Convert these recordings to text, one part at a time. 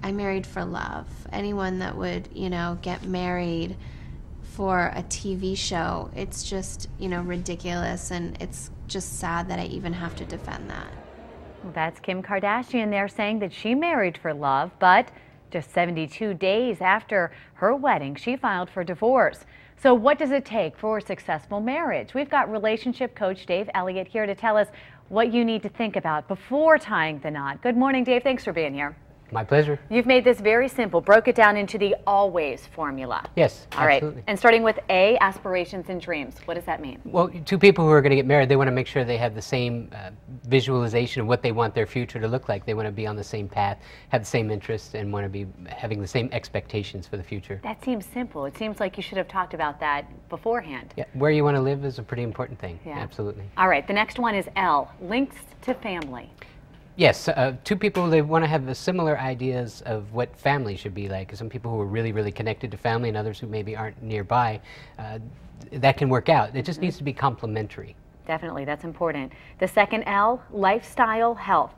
I married for love. Anyone that would, get married for a TV show, it's just, ridiculous, and it's just sad that I even have to defend that. Well, that's Kim Kardashian there saying that she married for love, but just 72 days after her wedding, she filed for divorce. So what does it take for a successful marriage? We've got relationship coach Dave Elliott here to tell us what you need to think about before tying the knot. Good morning, Dave. Thanks for being here. My pleasure. You've made this very simple, broke it down into the A.L.W.A.Y.S formula. Yes, All right. absolutely. And starting with A, aspirations and dreams. What does that mean? Well, two people who are going to get married, they want to make sure they have the same visualization of what they want their future to look like. They want to be on the same path, have the same interests, and want to be having the same expectations for the future. That seems simple. It seems like you should have talked about that beforehand. Yeah, where you want to live is a pretty important thing. Yeah. Absolutely. All right. The next one is L, links to family. Yes, two people, they want to have similar ideas of what family should be like. Some people who are really, really connected to family and others who maybe aren't nearby, that can work out. It just needs to be complementary. Definitely, that's important. The second L, lifestyle, health.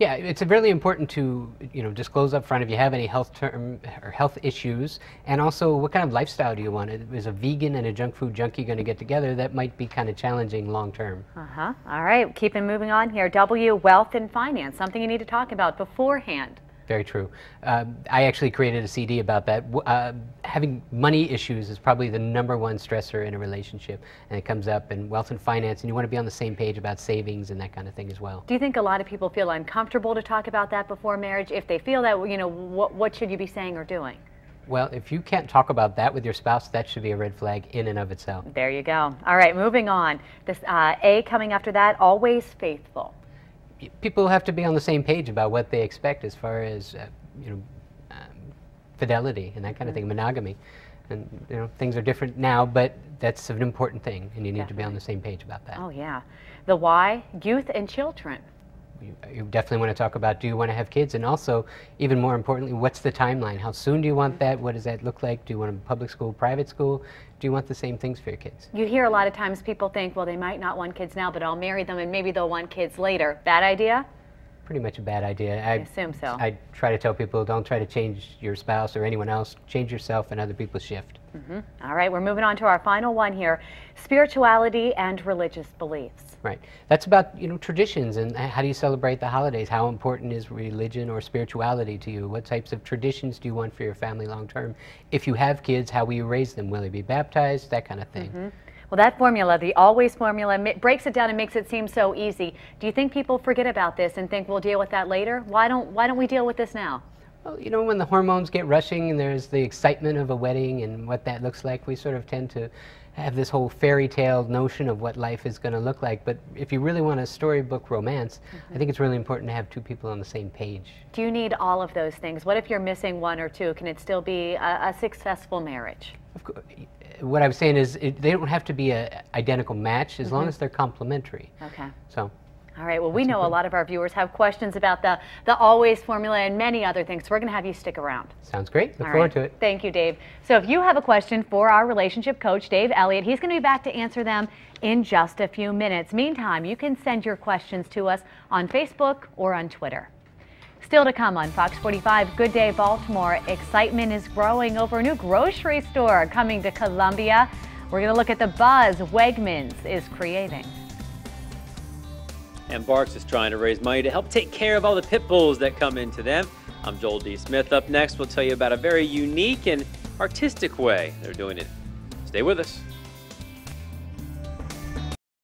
Yeah, it's really important to disclose up front if you have any health issues, and also what kind of lifestyle do you want. Is a vegan and a junk food junkie going to get together? That might be kind of challenging long term. All right, keep moving on here. W, wealth and finance, something you need to talk about beforehand. Very true. I actually created a CD about that. Having money issues is probably the #1 stressor in a relationship, and it comes up in wealth and finance, and you want to be on the same page about savings and that kind of thing as well. Do you think a lot of people feel uncomfortable to talk about that before marriage? If they feel that, what should you be saying or doing? Well, if you can't talk about that with your spouse, that should be a red flag in and of itself. There you go. All right, moving on. This A coming after that, always faithful. People have to be on the same page about what they expect as far as fidelity and that kind of thing, monogamy. And things are different now, but that's an important thing, and you need to be on the same page about that. Oh yeah. The Y, youth and children. You definitely want to talk about, do you want to have kids, and also, even more importantly, what's the timeline? How soon do you want that? What does that look like? Do you want a public school, private school? Do you want the same things for your kids? You hear a lot of times people think, well, they might not want kids now, but I'll marry them and maybe they'll want kids later. Bad idea? Pretty much a bad idea. I assume so. I try to tell people, don't try to change your spouse or anyone else. Change yourself and other people shift. All right, we're moving on to our final one here, spirituality and religious beliefs. Right. That's about, traditions and how do you celebrate the holidays? How important is religion or spirituality to you? What types of traditions do you want for your family long term? If you have kids, how will you raise them? Will they be baptized? That kind of thing. Well, that formula, the A.L.W.A.Y.S formula, breaks it down and makes it seem so easy. Do you think people forget about this and think we'll deal with that later? Why don't we deal with this now? Well, when the hormones get rushing and there's the excitement of a wedding and what that looks like, we sort of tend to have this whole fairy tale notion of what life is going to look like. But if you really want a storybook romance, I think it's really important to have two people on the same page. Do you need all of those things? What if you're missing one or two? Can it still be a successful marriage? Of course. What I'm saying is they don't have to be an identical match as long as they're complementary. Okay. So. All right, well, we know a lot of our viewers have questions about the A.L.W.A.Y.S formula and many other things, so we're going to have you stick around. Sounds great. Look forward to it. Thank you, Dave. So if you have a question for our relationship coach, Dave Elliott, he's going to be back to answer them in just a few minutes. Meantime, you can send your questions to us on Facebook or on Twitter. Still to come on Fox 45, Good Day Baltimore. Excitement is growing over a new grocery store coming to Columbia. We're going to look at the buzz Wegmans is creating. And Barks is trying to raise money to help take care of all the pit bulls that come into them. I'm Joel D. Smith. Up next, we'll tell you about a very unique and artistic way they're doing it. Stay with us.